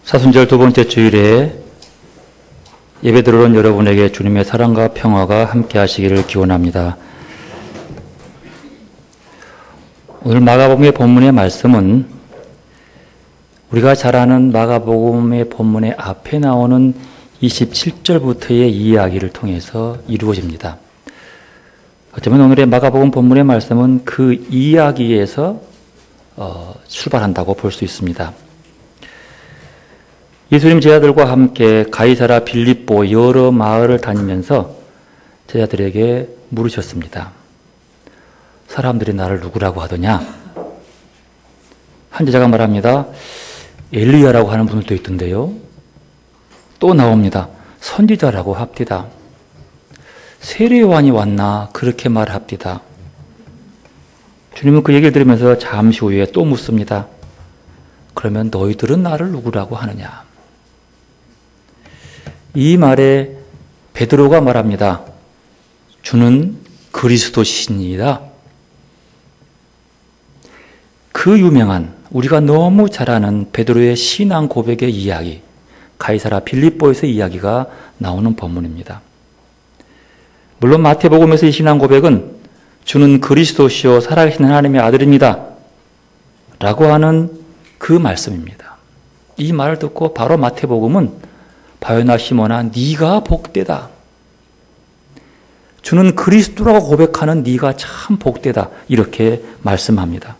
사순절 두 번째 주일에 예배 들어온 여러분에게 주님의 사랑과 평화가 함께 하시기를 기원합니다. 오늘 마가복음의 본문의 말씀은 우리가 잘 아는 마가복음의 본문의 앞에 나오는 27절부터의 이야기를 통해서 이루어집니다. 어쩌면 오늘의 마가복음 본문의 말씀은 그 이야기에서 출발한다고 볼 수 있습니다. 예수님 제자들과 함께 가이사라 빌립보 여러 마을을 다니면서 제자들에게 물으셨습니다. 사람들이 나를 누구라고 하더냐? 한 제자가 말합니다. 엘리야라고 하는 분들도 있던데요. 또 나옵니다. 선지자라고 합디다. 세례요한이 왔나? 그렇게 말합디다. 주님은 그 얘기를 들으면서 잠시 후에 또 묻습니다. 그러면 너희들은 나를 누구라고 하느냐? 이 말에 베드로가 말합니다. 주는 그리스도시니이다. 그 유명한 우리가 너무 잘 아는 베드로의 신앙 고백의 이야기, 가이사라 빌립보에서 이야기가 나오는 본문입니다. 물론 마태복음에서 이 신앙 고백은 주는 그리스도시요 살아계신 하나님의 아들입니다 라고 하는 그 말씀입니다. 이 말을 듣고 바로 마태복음은 바요나 시몬아 네가 복되다. 주는 그리스도라고 고백하는 네가 참 복되다. 이렇게 말씀합니다.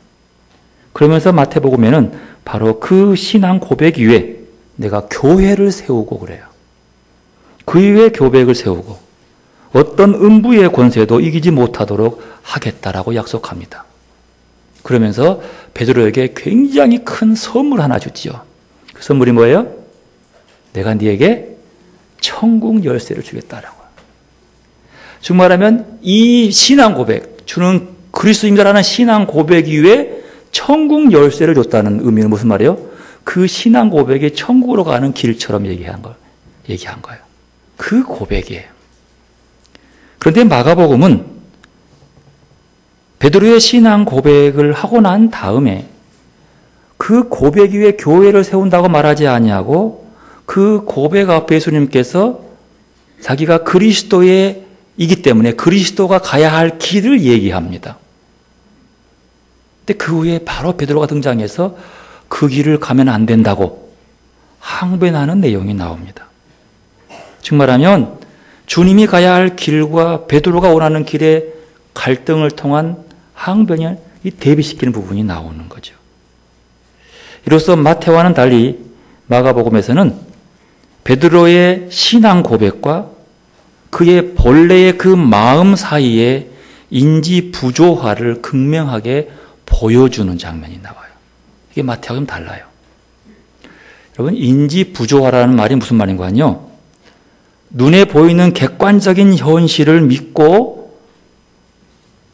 그러면서 마태복음에는 바로 그 신앙 고백 위에 내가 교회를 세우고 그래요. 그 위에 교백을 세우고 어떤 음부의 권세도 이기지 못하도록 하겠다라고 약속합니다. 그러면서 베드로에게 굉장히 큰 선물 하나 주지요. 그 선물이 뭐예요? 내가 네에게 천국 열쇠를 주겠다라고. 즉 말하면 이 신앙 고백, 주는 그리스도입니다라는 신앙 고백 이후에 천국 열쇠를 줬다는 의미는 무슨 말이에요? 그 신앙 고백이 천국으로 가는 길처럼 얘기한 거예요. 그 고백이에요. 그런데 마가복음은 베드로의 신앙 고백을 하고 난 다음에 그 고백 위에 교회를 세운다고 말하지 아니하고 그 고백 앞에 예수님께서 자기가 그리스도이기 때문에 그리스도가 가야 할 길을 얘기합니다. 근데 그 후에 바로 베드로가 등장해서 그 길을 가면 안 된다고 항변하는 내용이 나옵니다. 즉 말하면 주님이 가야 할 길과 베드로가 원하는 길의 갈등을 통한 항변을 대비시키는 부분이 나오는 거죠. 이로써 마태와는 달리 마가복음에서는 베드로의 신앙 고백과 그의 본래의 그 마음 사이에 인지 부조화를 극명하게 보여주는 장면이 나와요. 이게 마태하고 좀 달라요. 여러분, 인지 부조화라는 말이 무슨 말인 거아니요? 눈에 보이는 객관적인 현실을 믿고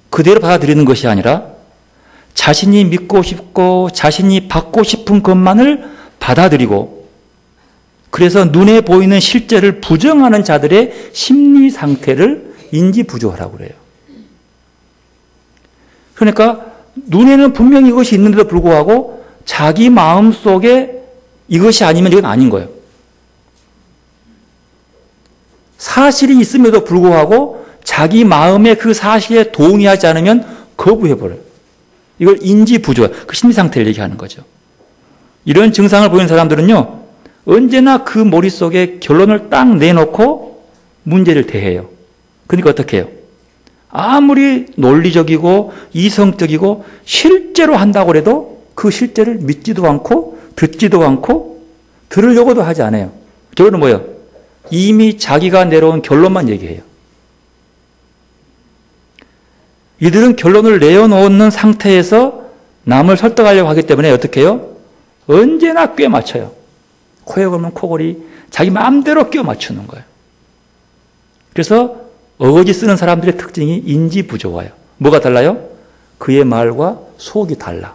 그대로 받아들이는 것이 아니라 자신이 믿고 싶고 자신이 받고 싶은 것만을 받아들이고 그래서 눈에 보이는 실제를 부정하는 자들의 심리 상태를 인지부조화라고 그래요. 그러니까 눈에는 분명히 이것이 있는데도 불구하고 자기 마음속에 이것이 아니면 이건 아닌 거예요. 사실이 있음에도 불구하고 자기 마음에 그 사실에 동의하지 않으면 거부해버려요. 이걸 인지부조화, 그 심리 상태를 얘기하는 거죠. 이런 증상을 보이는 사람들은요, 언제나 그 머릿속에 결론을 딱 내놓고 문제를 대해요. 그러니까 어떻게 해요? 아무리 논리적이고 이성적이고 실제로 한다고 해도 그 실제를 믿지도 않고 듣지도 않고 들으려고도 하지 않아요. 저거는 뭐예요? 이미 자기가 내려온 결론만 얘기해요. 이들은 결론을 내어놓는 상태에서 남을 설득하려고 하기 때문에 어떻게 해요? 언제나 꽤 맞춰요. 코에 걸면 코골이 자기 마음대로 끼워 맞추는 거예요. 그래서 어거지 쓰는 사람들의 특징이 인지부조화예요. 뭐가 달라요? 그의 말과 속이 달라.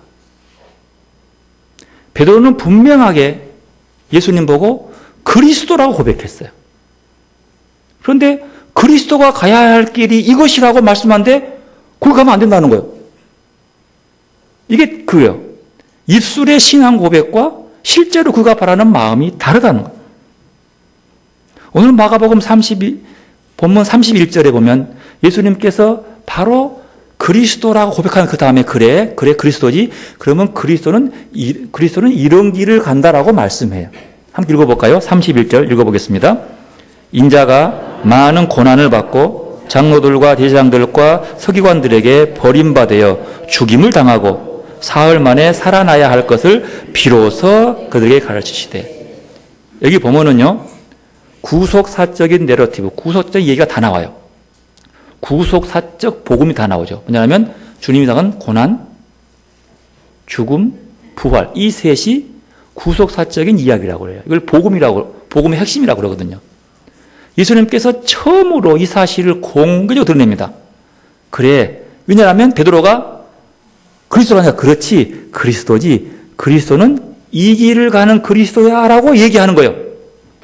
베드로는 분명하게 예수님 보고 그리스도라고 고백했어요. 그런데 그리스도가 가야 할 길이 이것이라고 말씀하는데 거기 가면 안 된다는 거예요. 이게 그예요. 입술의 신앙 고백과 실제로 그가 바라는 마음이 다르다는 거예요. 오늘 마가복음 본문 31절에 보면 예수님께서 바로 그리스도라고 고백하는 그 다음에 그래 그리스도지. 그러면 그리스도는 이런 길을 간다라고 말씀해요. 함께 읽어볼까요? 31절 읽어보겠습니다. 인자가 많은 고난을 받고 장로들과 대제사장들과 서기관들에게 버림받아 죽임을 당하고 사흘 만에 살아나야 할 것을 비로소 그들에게 가르치시되. 여기 보면은요, 구속사적인 내러티브, 구속적 얘기가 다 나와요. 구속사적 복음이 다 나오죠. 왜냐하면 주님이 당한 고난, 죽음, 부활, 이 셋이 구속사적인 이야기라고 해요. 이걸 복음의 핵심이라고 그러거든요. 예수님께서 처음으로 이 사실을 공개적으로 드러냅니다. 그래, 왜냐하면 베드로가 그리스도가 아니라 그렇지, 그리스도지, 그리스도는 이 길을 가는 그리스도야 라고 얘기하는 거예요.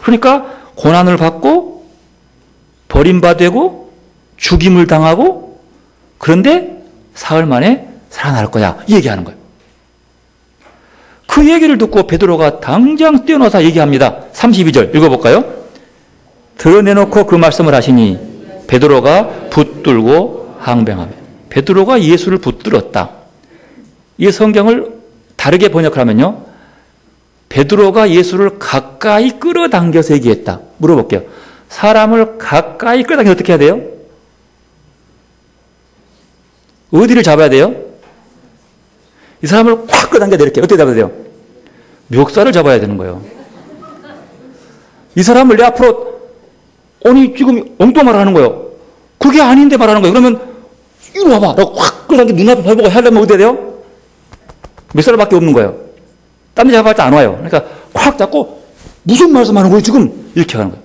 그러니까 고난을 받고 버림받고 죽임을 당하고 그런데 사흘 만에 살아날 거야, 이 얘기하는 거예요. 그 얘기를 듣고 베드로가 당장 뛰어나서 얘기합니다. 32절 읽어볼까요? 드러내놓고 그 말씀을 하시니 베드로가 붙들고 항변하며. 베드로가 예수를 붙들었다. 이 성경을 다르게 번역하면요, 베드로가 예수를 가까이 끌어당겨서 얘기했다. 물어볼게요. 사람을 가까이 끌어당겨서 어떻게 해야 돼요? 어디를 잡아야 돼요? 이 사람을 확 끌어당겨야 돼. 이렇게 어떻게 잡아야 돼요? 멱살을 잡아야 되는 거예요. 이 사람을 내 앞으로, 아니 지금 엉뚱한 말을 하는 거예요. 그게 아닌데 말하는 거예요. 그러면 이리 와봐 라고 확 끌어당겨 눈앞에 밟고 하려면 어떻게 해야 돼요? 멱살밖에 없는 거예요. 딴 데 잡아봤자 안 와요. 그러니까 확 잡고 무슨 말씀하는 거예요 지금? 이렇게 하는 거예요.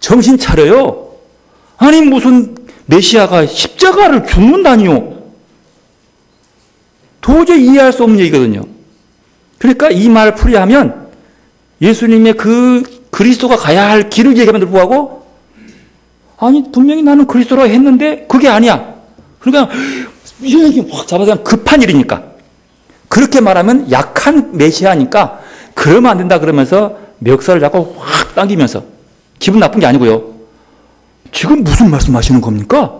정신 차려요. 아니 무슨 메시아가 십자가를 죽는다니요. 도저히 이해할 수 없는 얘기거든요. 그러니까 이 말을 풀이하면 예수님의 그 그리스도가 가야 할 길을 얘기하면 불구하고, 아니 분명히 나는 그리스도라고 했는데 그게 아니야. 그러니까 이렇게 확 잡아서 급한 일이니까, 그렇게 말하면 약한 메시아니까 그러면 안 된다 그러면서 멱살을 잡고 확 당기면서, 기분 나쁜 게 아니고요, 지금 무슨 말씀하시는 겁니까?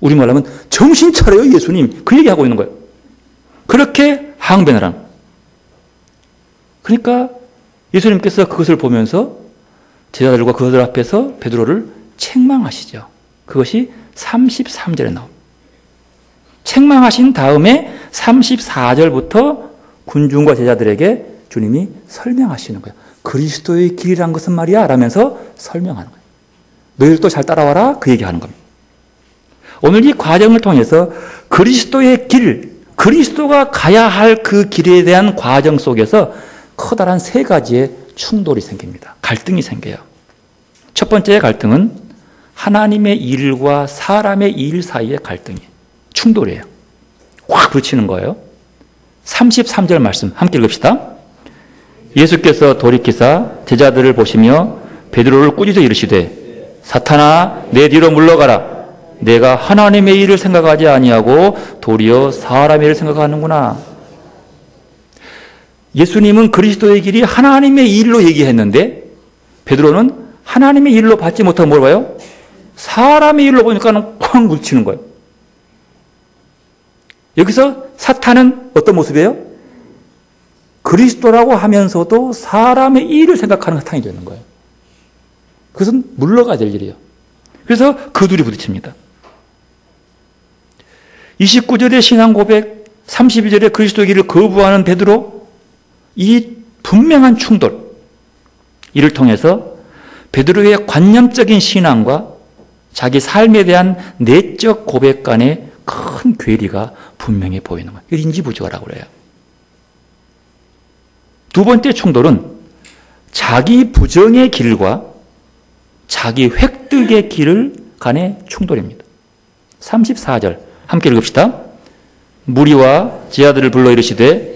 우리말로 하면 정신 차려요 예수님, 그 얘기하고 있는 거예요. 그렇게 항변을 하는. 그러니까 예수님께서 그것을 보면서 제자들과 그들 앞에서 베드로를 책망하시죠. 그것이 33절에 나옵니다. 책망하신 다음에 34절부터 군중과 제자들에게 주님이 설명하시는 거예요. 그리스도의 길이란 것은 말이야 라면서 설명하는 거예요. 너희들도 잘 따라와라, 그 얘기하는 겁니다. 오늘 이 과정을 통해서 그리스도의 길, 그리스도가 가야 할 그 길에 대한 과정 속에서 커다란 세 가지의 충돌이 생깁니다. 갈등이 생겨요. 첫 번째 갈등은 하나님의 일과 사람의 일 사이의 갈등이에요. 충돌이에요. 확 부딪히는 거예요. 33절 말씀 함께 읽읍시다. 예수께서 돌이키사 제자들을 보시며 베드로를 꾸짖어 이르시되 사탄아 내 뒤로 물러가라. 내가 하나님의 일을 생각하지 아니하고 도리어 사람의 일을 생각하는구나. 예수님은 그리스도의 길이 하나님의 일로 얘기했는데 베드로는 하나님의 일로 받지 못하고 뭘 봐요? 사람의 일로 보니까 쾅 부딪히는 거예요. 여기서 사탄은 어떤 모습이에요? 그리스도라고 하면서도 사람의 일을 생각하는 사탄이 되는 거예요. 그것은 물러가야 될 일이에요. 그래서 그 둘이 부딪힙니다. 29절의 신앙 고백, 32절의 그리스도의 길을 거부하는 베드로, 이 분명한 충돌, 이를 통해서 베드로의 관념적인 신앙과 자기 삶에 대한 내적 고백 간의 큰 괴리가 분명히 보이는 거예요. 이걸 인지부조라고 그래요. 두 번째 충돌은 자기 부정의 길과 자기 획득의 길을 간의 충돌입니다. 34절 함께 읽읍시다. 무리와 제자들을 불러 이르시되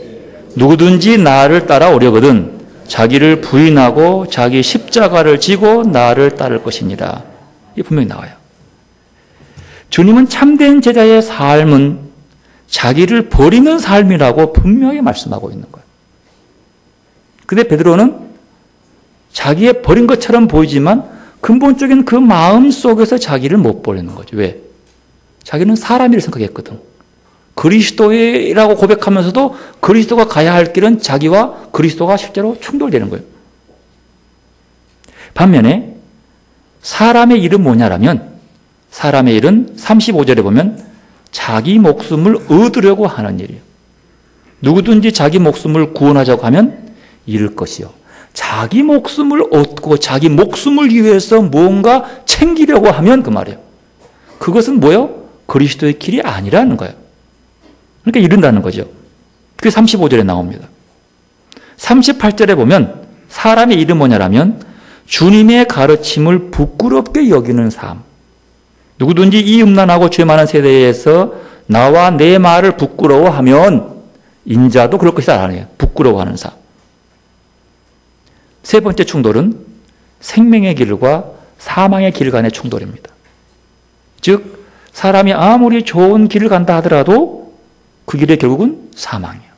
누구든지 나를 따라오려거든 자기를 부인하고 자기 십자가를 지고 나를 따를 것입니다. 이게 분명히 나와요. 주님은 참된 제자의 삶은 자기를 버리는 삶이라고 분명히 말씀하고 있는 거예요. 근데 베드로는 자기의 버린 것처럼 보이지만 근본적인 그 마음 속에서 자기를 못 버리는 거죠. 왜? 자기는 사람이라 생각했거든. 그리스도라고 고백하면서도 그리스도가 가야 할 길은 자기와 그리스도가 실제로 충돌되는 거예요. 반면에 사람의 일은 뭐냐라면 사람의 일은 35절에 보면 자기 목숨을 얻으려고 하는 일이에요. 누구든지 자기 목숨을 구원하자고 하면 잃을 것이요. 자기 목숨을 얻고 자기 목숨을 위해서 무언가 챙기려고 하면 그 말이에요. 그것은 뭐예요? 그리스도의 길이 아니라는 거예요. 그러니까 잃는다는 거죠. 그게 35절에 나옵니다. 38절에 보면 사람의 일은 뭐냐라면 주님의 가르침을 부끄럽게 여기는 삶. 누구든지 이 음란하고 죄 많은 세대에서 나와 내 말을 부끄러워하면 인자도 그럴 것이다 라는 거예요. 부끄러워하는 삶. 세 번째 충돌은 생명의 길과 사망의 길 간의 충돌입니다. 즉 사람이 아무리 좋은 길을 간다 하더라도 그 길의 결국은 사망이에요.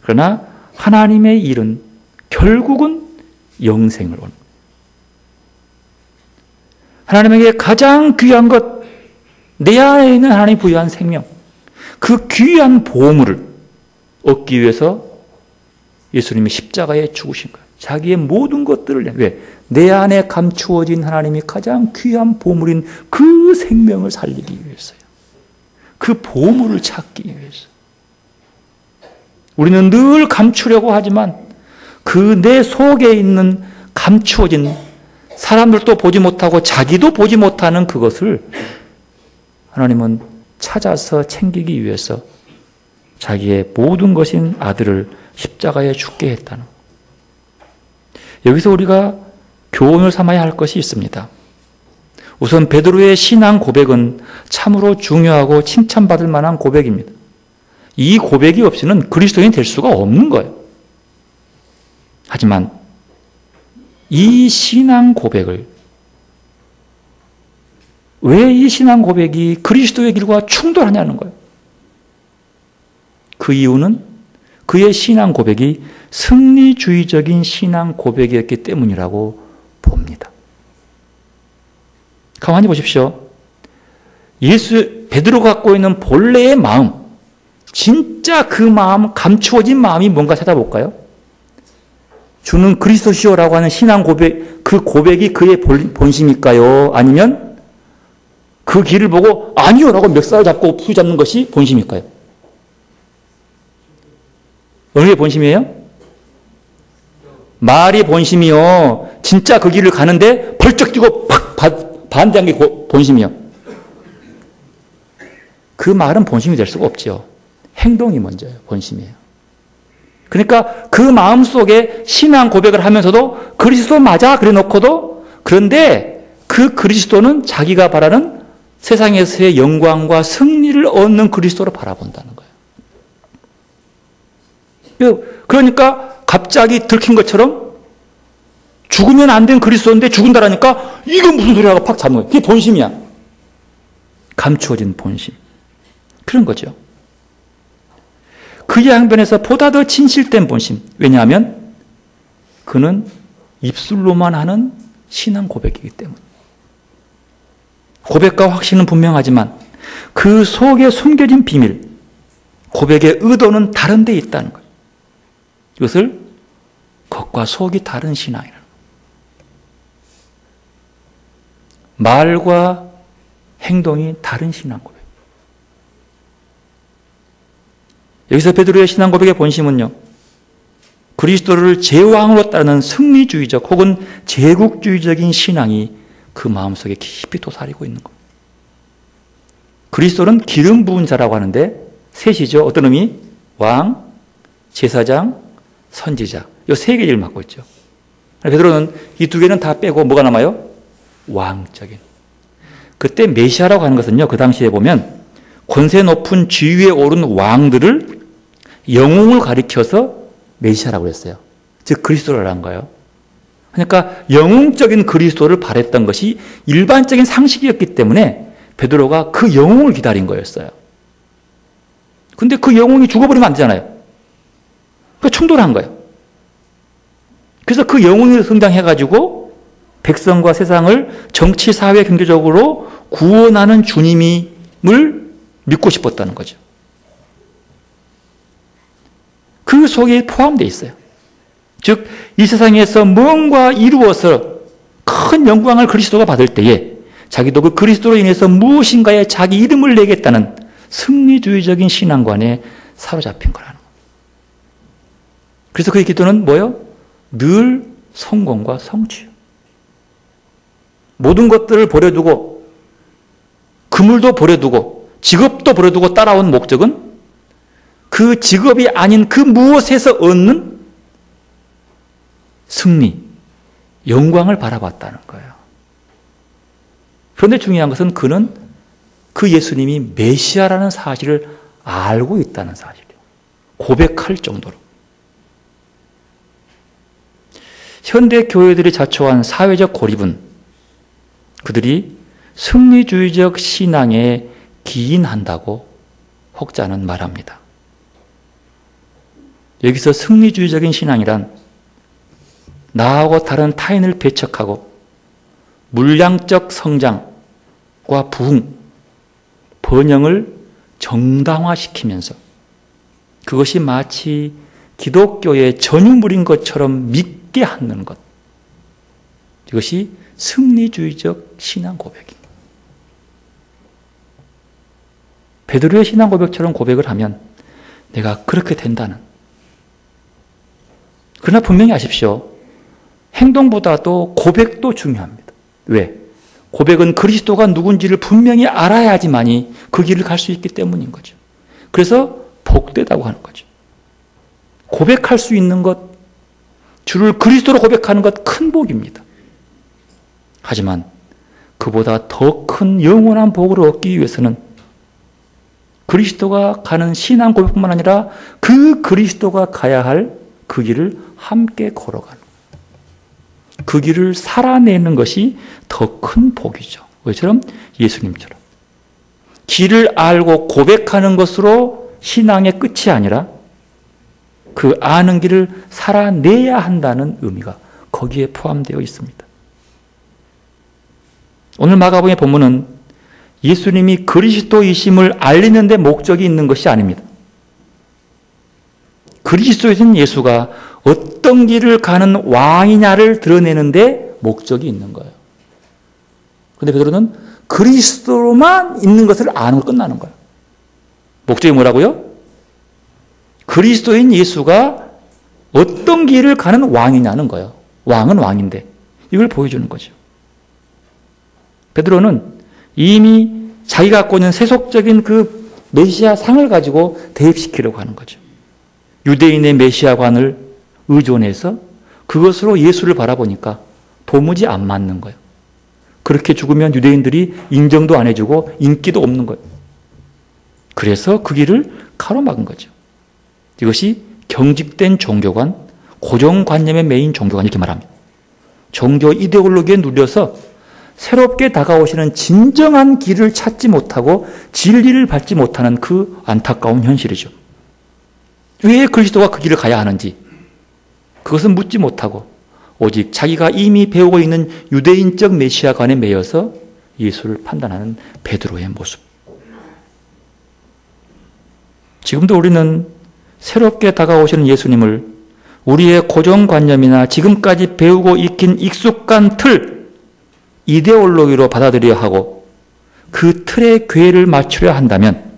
그러나 하나님의 일은 결국은 영생을 옵니다. 하나님에게 가장 귀한 것, 내 안에 있는 하나님이 부여한 생명, 그 귀한 보물을 얻기 위해서 예수님이 십자가에 죽으신 거예요. 자기의 모든 것들을 왜? 내 안에 감추어진 하나님이 가장 귀한 보물인 그 생명을 살리기 위해서요. 그 보물을 찾기 위해서. 우리는 늘 감추려고 하지만 그 내 속에 있는 감추어진 사람들도 보지 못하고 자기도 보지 못하는 그것을 하나님은 찾아서 챙기기 위해서 자기의 모든 것인 아들을 십자가에 죽게 했다는 것. 여기서 우리가 교훈을 삼아야 할 것이 있습니다. 우선 베드로의 신앙 고백은 참으로 중요하고 칭찬받을 만한 고백입니다. 이 고백이 없이는 그리스도인이 될 수가 없는 거예요. 하지만 이 신앙 고백을 왜 이 신앙 고백이 그리스도의 길과 충돌하냐는 거예요. 그 이유는 그의 신앙 고백이 승리주의적인 신앙 고백이었기 때문이라고 봅니다. 가만히 보십시오. 베드로가 갖고 있는 본래의 마음, 진짜 그 마음, 감추어진 마음이 뭔가 찾아볼까요? 주는 그리스도시오라고 하는 신앙 고백, 그 고백이 그의 본심일까요? 아니면 그 길을 보고 아니요 라고 멱살을 잡고 붙잡는 것이 본심일까요? 어느 게 본심이에요? 말이 본심이요. 진짜 그 길을 가는데 벌쩍 뛰고 팍 반대한 게 본심이요. 그 말은 본심이 될 수가 없죠. 행동이 먼저예요. 본심이에요. 그러니까 그 마음 속에 신앙 고백을 하면서도 그리스도 맞아 그래 놓고도 그런데 그 그리스도는 자기가 바라는 세상에서의 영광과 승리를 얻는 그리스도로 바라본다는 거예요. 그러니까 갑자기 들킨 것처럼 죽으면 안 된 그리스도인데 죽은다라니까 이건 무슨 소리라고 팍 잡는 거예요. 그게 본심이야. 감추어진 본심. 그런 거죠. 그의 항변에서 보다 더 진실된 본심. 왜냐하면 그는 입술로만 하는 신앙 고백이기 때문에. 고백과 확신은 분명하지만 그 속에 숨겨진 비밀, 고백의 의도는 다른 데 있다는 거예요. 이것을 겉과 속이 다른 신앙이라는 거예요. 말과 행동이 다른 신앙 고백. 여기서 베드로의 신앙 고백의 본심은요, 그리스도를 제왕으로 따르는 승리주의적 혹은 제국주의적인 신앙이 그 마음속에 깊이 도사리고 있는 겁니다. 그리스도는 기름 부은 자라고 하는데 셋이죠. 어떤 의미? 왕, 제사장, 선지자. 이 세 개를 맡고 있죠. 베드로는 이 두 개는 다 빼고 뭐가 남아요? 왕적인. 그때 메시아라고 하는 것은요, 그 당시에 보면 권세 높은 지위에 오른 왕들을 영웅을 가리켜서 메시아라고 했어요. 즉 그리스도라는 거예요. 그러니까 영웅적인 그리스도를 바랬던 것이 일반적인 상식이었기 때문에 베드로가 그 영웅을 기다린 거였어요. 근데 그 영웅이 죽어버리면 안 되잖아요. 그러니까 충돌한 거예요. 그래서 그 영혼이 성장해가지고 백성과 세상을 정치, 사회, 경제적으로 구원하는 주님임을 믿고 싶었다는 거죠. 그 속에 포함되어 있어요. 즉, 이 세상에서 뭔가 이루어서 큰 영광을 그리스도가 받을 때에 자기도 그 그리스도로 인해서 무엇인가에 자기 이름을 내겠다는 승리주의적인 신앙관에 사로잡힌 거라는 거예요. 그래서 그의 기도는 뭐예요? 늘 성공과 성취요. 모든 것들을 버려두고 그물도 버려두고 직업도 버려두고 따라온 목적은 그 직업이 아닌 그 무엇에서 얻는 승리, 영광을 바라봤다는 거예요. 그런데 중요한 것은 그는 그 예수님이 메시아라는 사실을 알고 있다는 사실이에요. 고백할 정도로. 현대 교회들이 자초한 사회적 고립은 그들이 승리주의적 신앙에 기인한다고 혹자는 말합니다. 여기서 승리주의적인 신앙이란 나하고 다른 타인을 배척하고 물량적 성장과 부흥, 번영을 정당화시키면서 그것이 마치 기독교의 전유물인 것처럼 믿게 하는 것. 이것이 승리주의적 신앙 고백입니다. 베드로의 신앙 고백처럼 고백을 하면 내가 그렇게 된다는. 그러나 분명히 아십시오. 행동보다도 고백도 중요합니다. 왜? 고백은 그리스도가 누군지를 분명히 알아야지만이 그 길을 갈 수 있기 때문인 거죠. 그래서 복되다고 하는 거죠. 고백할 수 있는 것, 주를 그리스도로 고백하는 것 큰 복입니다. 하지만 그보다 더 큰 영원한 복을 얻기 위해서는 그리스도가 가는 신앙 고백뿐만 아니라 그 그리스도가 가야 할 그 길을 함께 걸어가는 거예요. 그 길을 살아내는 것이 더 큰 복이죠. 왜처럼? 예수님처럼. 길을 알고 고백하는 것으로 신앙의 끝이 아니라 그 아는 길을 살아내야 한다는 의미가 거기에 포함되어 있습니다. 오늘 마가복음의 본문은 예수님이 그리스도이심을 알리는 데 목적이 있는 것이 아닙니다. 그리스도이신 예수가 어떤 길을 가는 왕이냐를 드러내는 데 목적이 있는 거예요. 그런데 베드로는 그리스도로만 있는 것을 아는 걸 끝나는 거예요. 목적이 뭐라고요? 그리스도인 예수가 어떤 길을 가는 왕이냐는 거예요. 왕은 왕인데 이걸 보여주는 거죠. 베드로는 이미 자기가 갖고 있는 세속적인 그 메시아 상을 가지고 대입시키려고 하는 거죠. 유대인의 메시아관을 의존해서 그것으로 예수를 바라보니까 도무지 안 맞는 거예요. 그렇게 죽으면 유대인들이 인정도 안 해주고 인기도 없는 거예요. 그래서 그 길을 가로막은 거죠. 이것이 경직된 종교관, 고정관념의 메인 종교관 이렇게 말합니다. 종교 이데올로기에 눌려서 새롭게 다가오시는 진정한 길을 찾지 못하고 진리를 밟지 못하는 그 안타까운 현실이죠. 왜 그리스도가 그 길을 가야 하는지 그것은 묻지 못하고 오직 자기가 이미 배우고 있는 유대인적 메시아관에 매여서 예수를 판단하는 베드로의 모습. 지금도 우리는 새롭게 다가오시는 예수님을 우리의 고정관념이나 지금까지 배우고 익힌 익숙한 틀, 이데올로기로 받아들여야 하고 그 틀에 궤를 맞추려 한다면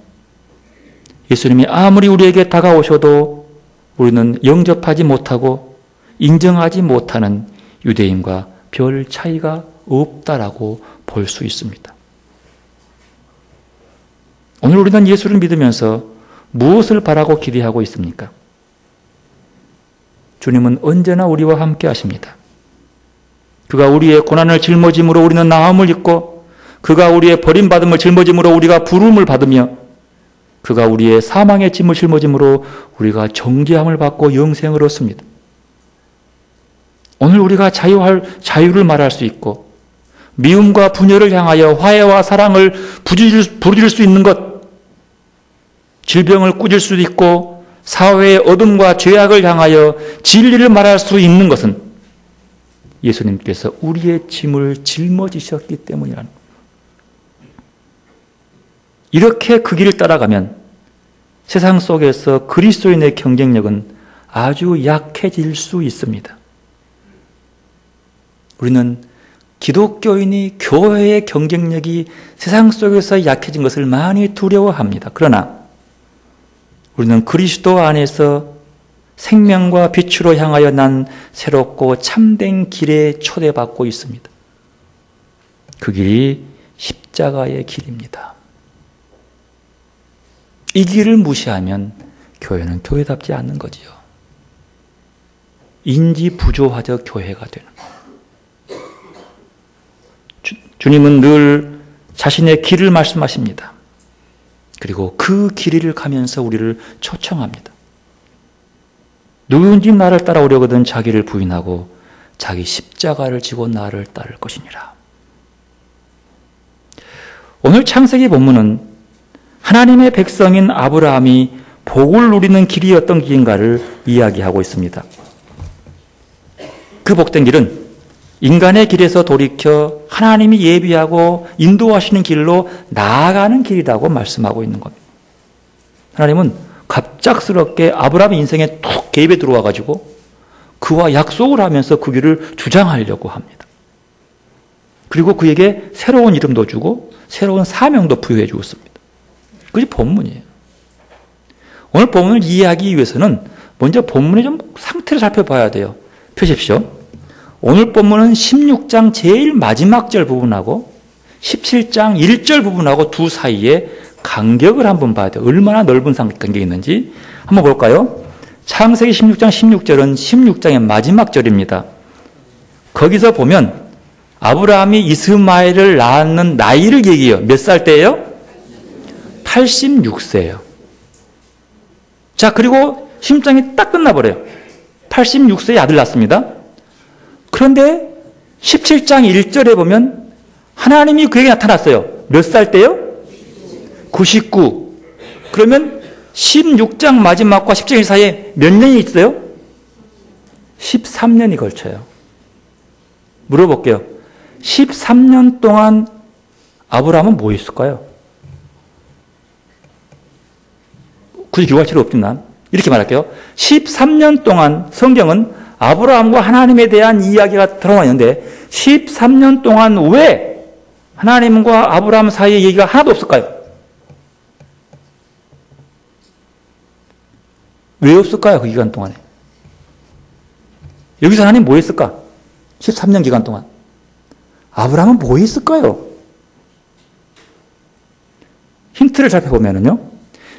예수님이 아무리 우리에게 다가오셔도 우리는 영접하지 못하고 인정하지 못하는 유대인과 별 차이가 없다라고 볼 수 있습니다. 오늘 우리는 예수를 믿으면서 무엇을 바라고 기대하고 있습니까? 주님은 언제나 우리와 함께 하십니다. 그가 우리의 고난을 짊어짐으로 우리는 나음을 입고 그가 우리의 버림받음을 짊어짐으로 우리가 부름을 받으며 그가 우리의 사망의 짐을 짊어짐으로 우리가 정죄함을 받고 영생을 얻습니다. 오늘 우리가 자유를 말할 수 있고 미움과 분열을 향하여 화해와 사랑을 부르짖을 수 있는 것, 질병을 꾸질 수도 있고 사회의 어둠과 죄악을 향하여 진리를 말할 수 있는 것은 예수님께서 우리의 짐을 짊어지셨기 때문이라는 거예요. 이렇게 그 길을 따라가면 세상 속에서 그리스도인의 경쟁력은 아주 약해질 수 있습니다. 우리는 기독교인이 교회의 경쟁력이 세상 속에서 약해진 것을 많이 두려워합니다. 그러나 우리는 그리스도 안에서 생명과 빛으로 향하여 난 새롭고 참된 길에 초대받고 있습니다. 그 길이 십자가의 길입니다. 이 길을 무시하면 교회는 교회답지 않는 거지요. 인지부조화적 교회가 되는 거예요. 주님은 늘 자신의 길을 말씀하십니다. 그리고 그 길을 가면서 우리를 초청합니다. 누구든지 나를 따라오려거든 자기를 부인하고 자기 십자가를 지고 나를 따를 것이니라. 오늘 창세기 본문은 하나님의 백성인 아브라함이 복을 누리는 길이 어떤 길인가를 이야기하고 있습니다. 그 복된 길은 인간의 길에서 돌이켜 하나님이 예비하고 인도하시는 길로 나아가는 길이라고 말씀하고 있는 겁니다. 하나님은 갑작스럽게 아브라함의 인생에 툭 개입해 들어와 가지고 그와 약속을 하면서 그 길을 주장하려고 합니다. 그리고 그에게 새로운 이름도 주고 새로운 사명도 부여해 주었습니다. 그게 본문이에요. 오늘 본문을 이해하기 위해서는 먼저 본문의 좀 상태를 살펴봐야 돼요. 펴십시오. 오늘 본문은 16장 제일 마지막 절 부분하고 17장 1절 부분하고 두 사이에 간격을 한번 봐야 돼요. 얼마나 넓은 간격이 있는지 한번 볼까요? 창세기 16장 16절은 16장의 마지막 절입니다. 거기서 보면 아브라함이 이스마엘을 낳는 나이를 얘기해요. 몇 살 때예요? 86세예요. 자, 그리고 16장이 딱 끝나버려요. 86세에 아들 낳습니다. 그런데 17장 1절에 보면 하나님이 그에게 나타났어요. 몇 살 때요? 99. 그러면 16장 마지막과 17장 사이에 몇 년이 있어요? 13년이 걸쳐요. 물어볼게요. 13년 동안 아브라함은 뭐 했을까요? 굳이 기록할 필요 없지만 이렇게 말할게요. 13년 동안 성경은 아브라함과 하나님에 대한 이야기가 들어와 있는데 13년 동안 왜 하나님과 아브라함 사이에 얘기가 하나도 없을까요? 왜 없을까요? 그 기간 동안에. 여기서 하나님 뭐 했을까? 13년 기간 동안. 아브라함은 뭐 했을까요? 힌트를 살펴보면요.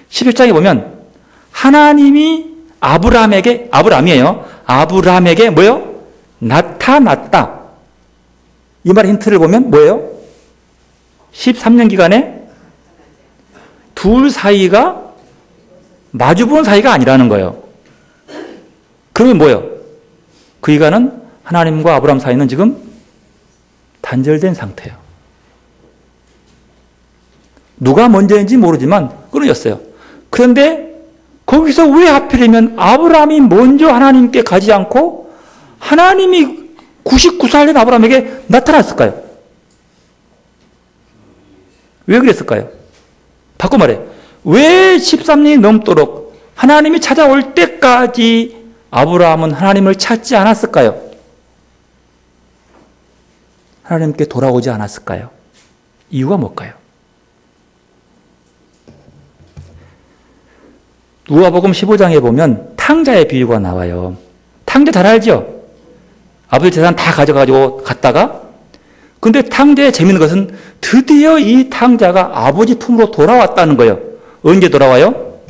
11장에 보면 하나님이 아브라함에게 뭐요? 나타났다. 이 말의 힌트를 보면 뭐예요? 13년 기간에 둘 사이가 마주보는 사이가 아니라는 거예요. 그러면 뭐예요? 그 기간은 하나님과 아브라함 사이는 지금 단절된 상태예요. 누가 먼저인지 모르지만 끊어졌어요. 그런데 거기서 왜 하필이면 아브라함이 먼저 하나님께 가지 않고 하나님이 99살 된 아브라함에게 나타났을까요? 왜 그랬을까요? 바꿔 말해. 왜 13년이 넘도록 하나님이 찾아올 때까지 아브라함은 하나님을 찾지 않았을까요? 하나님께 돌아오지 않았을까요? 이유가 뭘까요? 누가복음 15장에 보면 탕자의 비유가 나와요. 탕자 잘 알죠? 아버지 재산 다 가져가지고 갔다가 근데 탕자의 재미있는 것은 드디어 이 탕자가 아버지 품으로 돌아왔다는 거예요. 언제 돌아와요?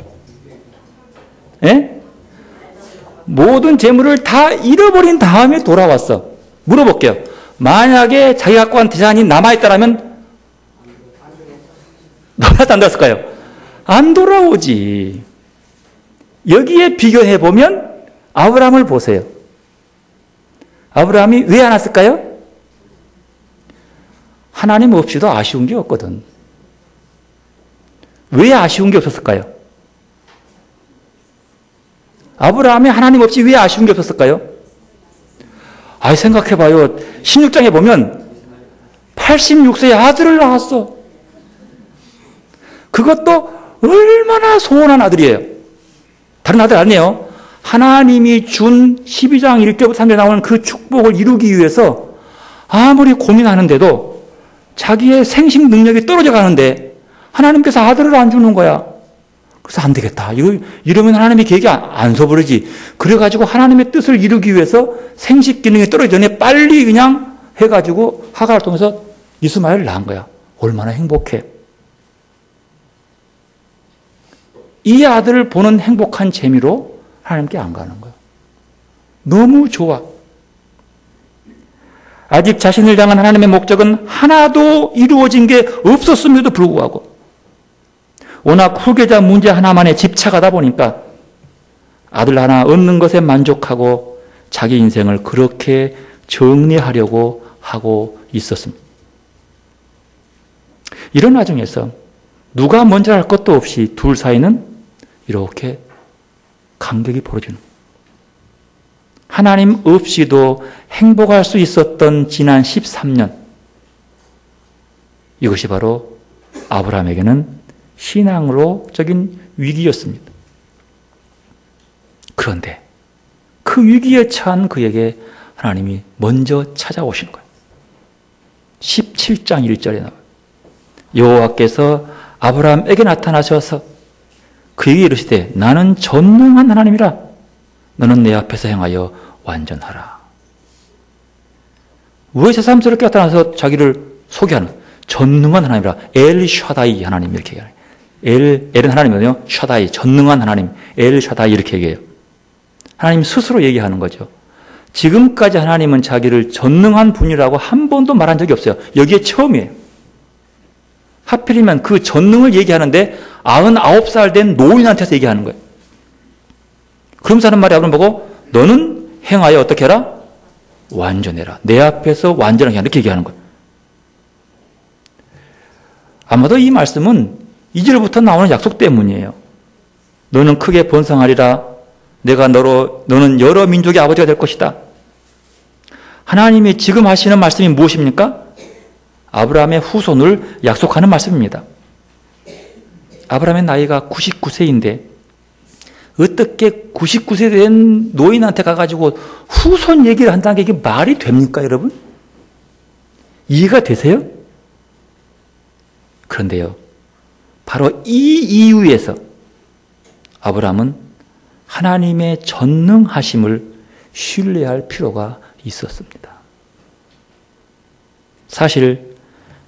예? 모든 재물을 다 잃어버린 다음에 돌아왔어. 물어볼게요. 만약에 자기가 갖고 간 재산이 남아있다면 돌아왔다 안 돌아왔을까요? 안 돌아오지. 여기에 비교해보면 아브라함을 보세요. 아브라함이 왜 안 왔을까요? 하나님 없이도 아쉬운 게 없거든. 왜 아쉬운 게 없었을까요? 아브라함이 하나님 없이 왜 아쉬운 게 없었을까요? 아이, 생각해봐요. 16장에 보면 86세의 아들을 낳았어. 그것도 얼마나 소원한 아들이에요. 다른 아들 아니에요. 하나님이 준 12장 1절부터 3절에 나오는 그 축복을 이루기 위해서 아무리 고민하는데도 자기의 생식 능력이 떨어져 가는데 하나님께서 아들을 안 주는 거야. 그래서 안 되겠다. 이러면 하나님의 계획이 안 서버리지. 그래가지고 하나님의 뜻을 이루기 위해서 생식 기능이 떨어지기 전에 빨리 그냥 해가지고 하가를 통해서 이스마엘을 낳은 거야. 얼마나 행복해. 이 아들을 보는 행복한 재미로 하나님께 안 가는 거야. 너무 좋아. 아직 자신을 향한 하나님의 목적은 하나도 이루어진 게 없었음에도 불구하고 워낙 후계자 문제 하나만에 집착하다 보니까 아들 하나 얻는 것에 만족하고 자기 인생을 그렇게 정리하려고 하고 있었습니다. 이런 와중에서 누가 먼저 할 것도 없이 둘 사이는 이렇게 간격이 벌어지는 거예요. 하나님 없이도 행복할 수 있었던 지난 13년, 이것이 바로 아브라함에게는 신앙으로적인 위기였습니다. 그런데 그 위기에 처한 그에게 하나님이 먼저 찾아오시는 거예요. 17장 1절에 나와요. 여호와께서 아브라함에게 나타나셔서 그에게 이르시되 나는 전능한 하나님이라 너는 내 앞에서 행하여 완전하라. 왜 새삼스럽게 나타나서 자기를 소개하는 전능한 하나님이라. 엘 샤다이 하나님 이렇게 얘기해요. 엘은 하나님이거든요. 샤다이 전능한 하나님. 엘 샤다이 이렇게 얘기해요. 하나님 스스로 얘기하는 거죠. 지금까지 하나님은 자기를 전능한 분이라고 한 번도 말한 적이 없어요. 여기에 처음이에요. 하필이면 그 전능을 얘기하는데 99살 된 노인한테서 얘기하는 거예요. 그러면서 하는 말이 아브라함 보고 너는 행하여 어떻게 해라? 완전해라. 내 앞에서 완전하게 하라. 이렇게 얘기하는 거예요. 아마도 이 말씀은 2절부터 나오는 약속 때문이에요. 너는 크게 번성하리라. 내가 너는 여러 민족의 아버지가 될 것이다. 하나님이 지금 하시는 말씀이 무엇입니까? 아브라함의 후손을 약속하는 말씀입니다. 아브라함의 나이가 99세인데 어떻게 99세 된 노인한테 가가지고 후손 얘기를 한다는 게 이게 말이 됩니까, 여러분? 이해가 되세요? 그런데요, 바로 이 이유에서 아브라함은 하나님의 전능하심을 신뢰할 필요가 있었습니다. 사실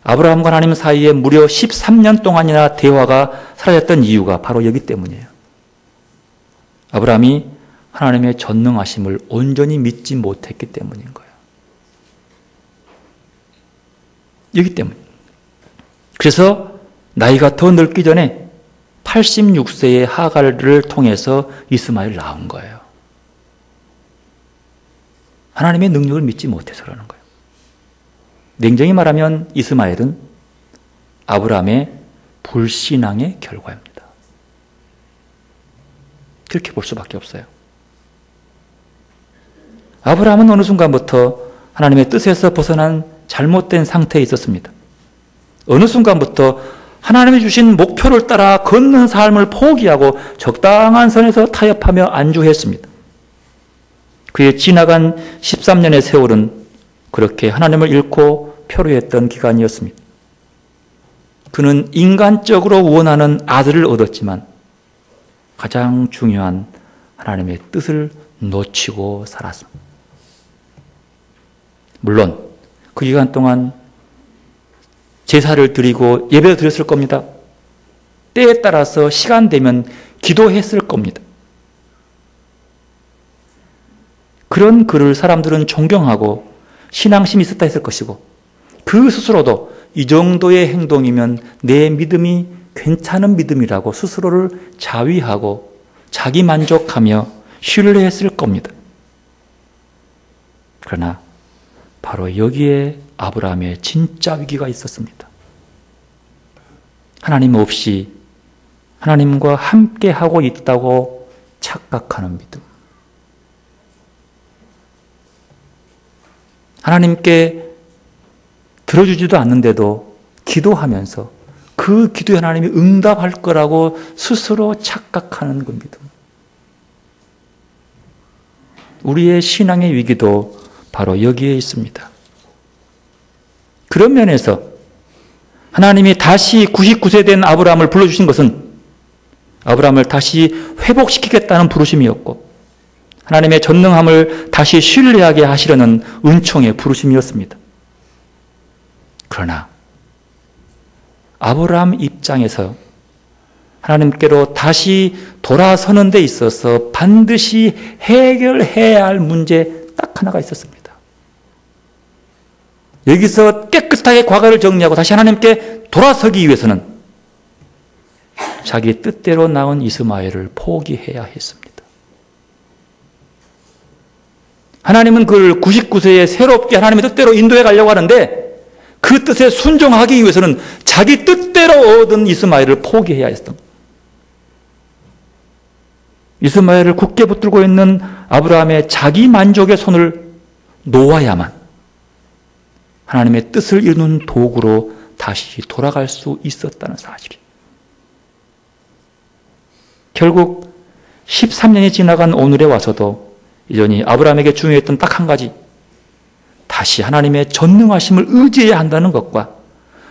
아브라함과 하나님 사이에 무려 13년 동안이나 대화가 사라졌던 이유가 바로 여기 때문이에요. 아브라함이 하나님의 전능하심을 온전히 믿지 못했기 때문인 거예요. 여기 때문에. 그래서 나이가 더 늙기 전에 86세의 하갈을 통해서 이스마엘을 낳은 거예요. 하나님의 능력을 믿지 못해서 그러는 거예요. 냉정히 말하면 이스마엘은 아브라함의 불신앙의 결과입니다. 그렇게 볼 수밖에 없어요. 아브라함은 어느 순간부터 하나님의 뜻에서 벗어난 잘못된 상태에 있었습니다. 어느 순간부터 하나님이 주신 목표를 따라 걷는 삶을 포기하고 적당한 선에서 타협하며 안주했습니다. 그의 지나간 13년의 세월은 그렇게 하나님을 잃고 표류했던 기간이었습니다. 그는 인간적으로 원하는 아들을 얻었지만 가장 중요한 하나님의 뜻을 놓치고 살았습니다. 물론 그 기간 동안 제사를 드리고 예배를 드렸을 겁니다. 때에 따라서 시간 되면 기도했을 겁니다. 그런 그를 사람들은 존경하고 신앙심이 있었다 했을 것이고 그 스스로도 이 정도의 행동이면 내 믿음이 괜찮은 믿음이라고 스스로를 자위하고 자기 만족하며 신뢰했을 겁니다. 그러나 바로 여기에 아브라함의 진짜 위기가 있었습니다. 하나님 없이 하나님과 함께하고 있다고 착각하는 믿음. 하나님께 들어주지도 않는데도 기도하면서 그 기도에 하나님이 응답할 거라고 스스로 착각하는 겁니다. 우리의 신앙의 위기도 바로 여기에 있습니다. 그런 면에서 하나님이 다시 99세 된 아브라함을 불러주신 것은 아브라함을 다시 회복시키겠다는 부르심이었고 하나님의 전능함을 다시 신뢰하게 하시려는 은총의 부르심이었습니다. 그러나 아브라함 입장에서 하나님께로 다시 돌아서는 데 있어서 반드시 해결해야 할 문제 딱 하나가 있었습니다. 여기서 깨끗하게 과거를 정리하고 다시 하나님께 돌아서기 위해서는 자기 뜻대로 낳은 이스마엘을 포기해야 했습니다. 하나님은 그를 99세에 새롭게 하나님의 뜻대로 인도해 가려고 하는데 그 뜻에 순종하기 위해서는 자기 뜻대로 얻은 이스마엘을 포기해야 했던 거예요. 이스마엘을 굳게 붙들고 있는 아브라함의 자기 만족의 손을 놓아야만 하나님의 뜻을 이루는 도구로 다시 돌아갈 수 있었다는 사실이에요. 결국 13년이 지나간 오늘에 와서도 여전히 아브라함에게 중요했던 딱 한 가지, 다시 하나님의 전능하심을 의지해야 한다는 것과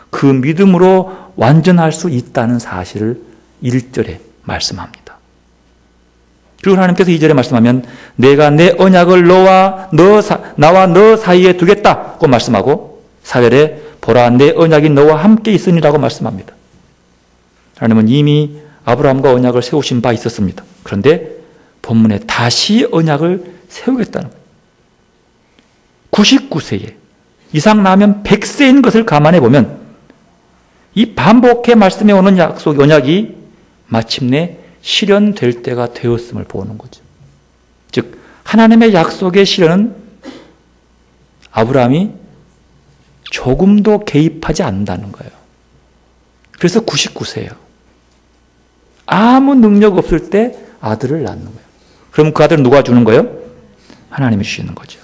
그 믿음으로 완전할 수 있다는 사실을 1절에 말씀합니다. 그리고 하나님께서 2절에 말씀하면 내가 내 언약을 나와 너 사이에 두겠다고 말씀하고 4절에 보라 내 언약이 너와 함께 있으니라고 말씀합니다. 하나님은 이미 아브라함과 언약을 세우신 바 있었습니다. 그런데 본문에 다시 언약을 세우겠다는 거예요. 99세에 이상 나면 100세인 것을 감안해 보면 이 반복해 말씀해 오는 약속, 언약이 마침내 실현될 때가 되었음을 보는 거죠. 즉 하나님의 약속의 실현은 아브라함이 조금도 개입하지 않는다는 거예요. 그래서 99세예요. 아무 능력 없을 때 아들을 낳는 거예요. 그럼 그 아들은 누가 주는 거예요? 하나님이 주시는 거죠.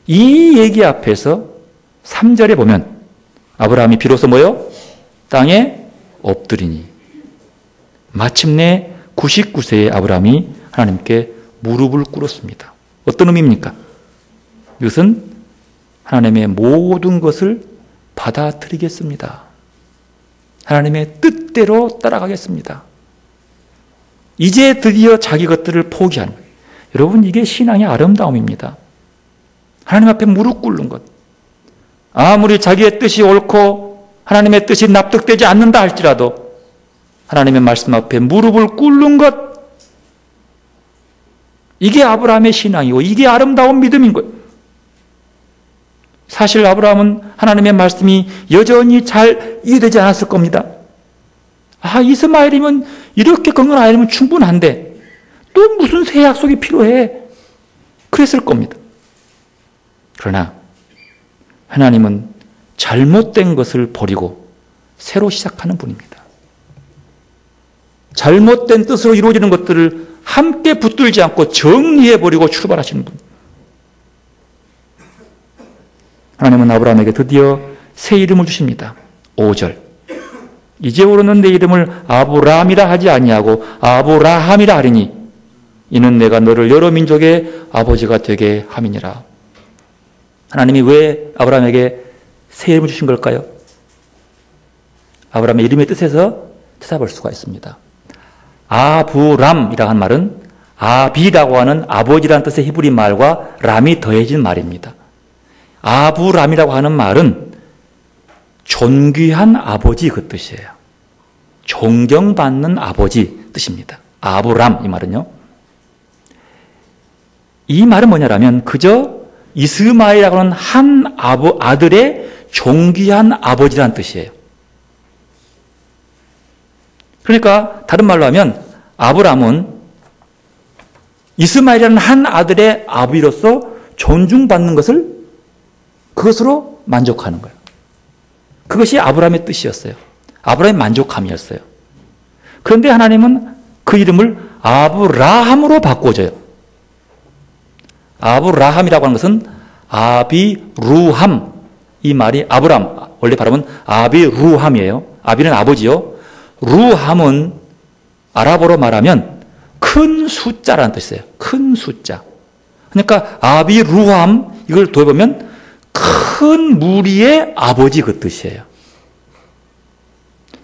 이 얘기 앞에서 3절에 보면 아브라함이 비로소 뭐요? 땅에 엎드리니 마침내 99세의 아브라함이 하나님께 무릎을 꿇었습니다. 어떤 의미입니까? 이것은 하나님의 모든 것을 받아들이겠습니다. 하나님의 뜻대로 따라가겠습니다. 이제 드디어 자기 것들을 포기하는 거예요. 여러분 이게 신앙의 아름다움입니다. 하나님 앞에 무릎 꿇는 것. 아무리 자기의 뜻이 옳고 하나님의 뜻이 납득되지 않는다 할지라도 하나님의 말씀 앞에 무릎을 꿇는 것. 이게 아브라함의 신앙이고 이게 아름다운 믿음인 거예요. 사실 아브라함은 하나님의 말씀이 여전히 잘 이해되지 않았을 겁니다. 아, 이스마엘이면 이렇게 건강한 아이면 충분한데 또 무슨 새 약속이 필요해? 그랬을 겁니다. 그러나 하나님은 잘못된 것을 버리고 새로 시작하는 분입니다. 잘못된 뜻으로 이루어지는 것들을 함께 붙들지 않고 정리해버리고 출발하시는 분. 하나님은 아브라함에게 드디어 새 이름을 주십니다. 5절. 이제부로는 내 이름을 아브라함이라 하지 아니하고 아브라함이라 하리니 이는 내가 너를 여러 민족의 아버지가 되게 함이니라. 하나님이 왜 아브라함에게 새 이름을 주신 걸까요? 아브라함의 이름의 뜻에서 찾아볼 수가 있습니다. 아브람이라고 하는 말은 아비라고 하는 아버지라는 뜻의 히브리 말과 람이 더해진 말입니다. 아브람이라고 하는 말은 존귀한 아버지 그 뜻이에요. 존경받는 아버지 뜻입니다. 아브람 이 말은요. 이 말은 뭐냐라면 그저 이스마엘이라고 하는 한 아들의 존귀한 아버지라는 뜻이에요. 그러니까 다른 말로 하면 아브람은 이스마엘이라는 한 아들의 아비로서 존중받는 것을 그것으로 만족하는 거예요. 그것이 아브라함의 뜻이었어요. 아브라함의 만족함이었어요. 그런데 하나님은 그 이름을 아브라함으로 바꿔줘요. 아브라함이라고 하는 것은 아비루함. 이 말이 아브람, 원래 발음은 아비루함이에요. 아비는 아버지요. 루함은 아랍어로 말하면 큰 숫자라는 뜻이에요. 큰 숫자. 그러니까 아비루함, 이걸 더해보면 큰 무리의 아버지 그 뜻이에요.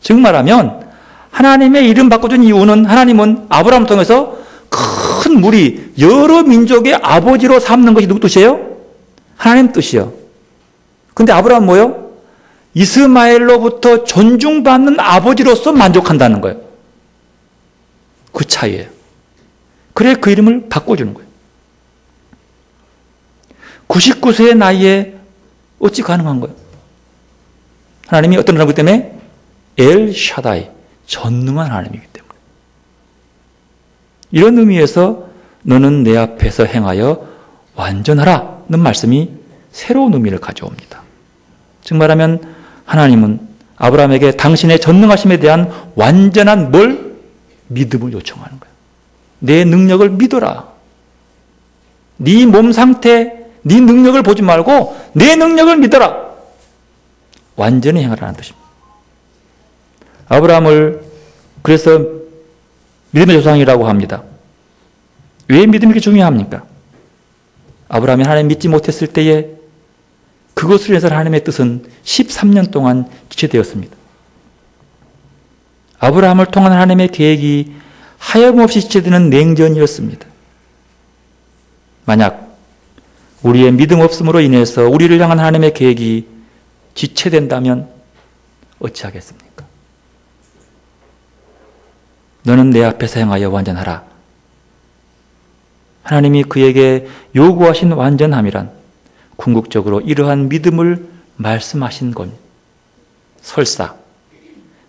즉 말하면 하나님의 이름 바꿔준 이유는 하나님은 아브라함을 통해서 큰 무리, 여러 민족의 아버지로 삼는 것이 누구 뜻이에요? 하나님 뜻이요. 근데 아브라함은 뭐예요? 이스마엘로부터 존중받는 아버지로서 만족한다는 거예요. 그 차이예요. 그래 그 이름을 바꿔주는 거예요. 99세의 나이에 어찌 가능한 거예요? 하나님이 어떤 사람이기 때문에 엘 샤다이, 전능한 하나님이기 때문에. 이런 의미에서 너는 내 앞에서 행하여 완전하라는 말씀이 새로운 의미를 가져옵니다. 즉 말하면 하나님은 아브라함에게 당신의 전능하심에 대한 완전한 뭘? 믿음을 요청하는 거예요. 내 능력을 믿어라. 네 몸 상태, 네 능력을 보지 말고 내 능력을 믿어라. 완전히 행하라는 뜻입니다. 아브라함을 그래서 믿음의 조상이라고 합니다. 왜 믿음이 이렇게 중요합니까? 아브라함이 하나님 믿지 못했을 때에 그것으로 인해서 하나님의 뜻은 13년 동안 지체되었습니다. 아브라함을 통한 하나님의 계획이 하염없이 지체되는 냉전이었습니다. 만약 우리의 믿음 없음으로 인해서 우리를 향한 하나님의 계획이 지체된다면 어찌하겠습니까? 너는 내 앞에서 행하여 완전하라. 하나님이 그에게 요구하신 완전함이란 궁극적으로 이러한 믿음을 말씀하신 겁니다. 설사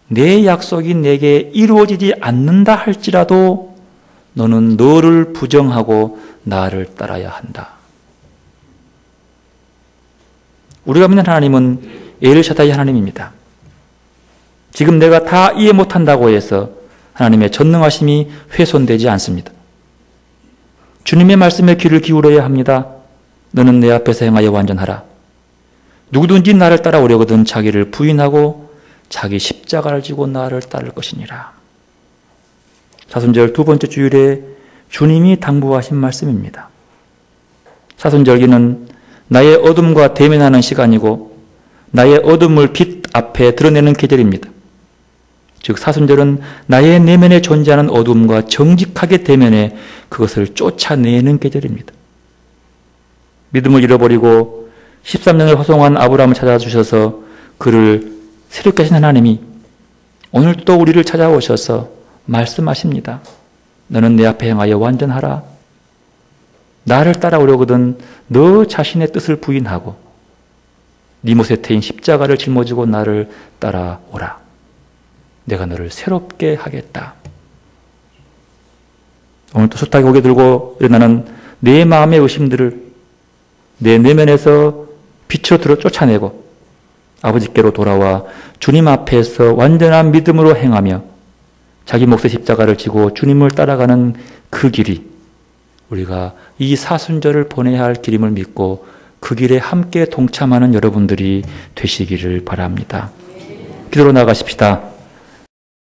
내 약속이 내게 이루어지지 않는다 할지라도 너는 너를 부정하고 나를 따라야 한다. 우리가 믿는 하나님은 엘샤다이 하나님입니다. 지금 내가 다 이해 못한다고 해서 하나님의 전능하심이 훼손되지 않습니다. 주님의 말씀에 귀를 기울여야 합니다. 너는 내 앞에서 행하여 완전하라. 누구든지 나를 따라오려거든 자기를 부인하고 자기 십자가를 지고 나를 따를 것이니라. 사순절 두 번째 주일에 주님이 당부하신 말씀입니다. 사순절기는 나의 어둠과 대면하는 시간이고 나의 어둠을 빛 앞에 드러내는 계절입니다. 즉 사순절은 나의 내면에 존재하는 어둠과 정직하게 대면해 그것을 쫓아내는 계절입니다. 믿음을 잃어버리고 13년을 허송한 아브라함을 찾아주셔서 그를 새롭게 하신 하나님이 오늘 또 우리를 찾아오셔서 말씀하십니다. 너는 내 앞에 행하여 완전하라. 나를 따라오려거든 너 자신의 뜻을 부인하고 네 못에 태인 십자가를 짊어지고 나를 따라오라. 내가 너를 새롭게 하겠다. 오늘 또 숱하게 고개 들고 일어나는 내 마음의 의심들을 내 내면에서 빛으로 들어 쫓아내고 아버지께로 돌아와 주님 앞에서 완전한 믿음으로 행하며 자기 몫의 십자가를 지고 주님을 따라가는 그 길이 우리가 이 사순절을 보내야 할 길임을 믿고 그 길에 함께 동참하는 여러분들이 되시기를 바랍니다. 기도로 나가십시다.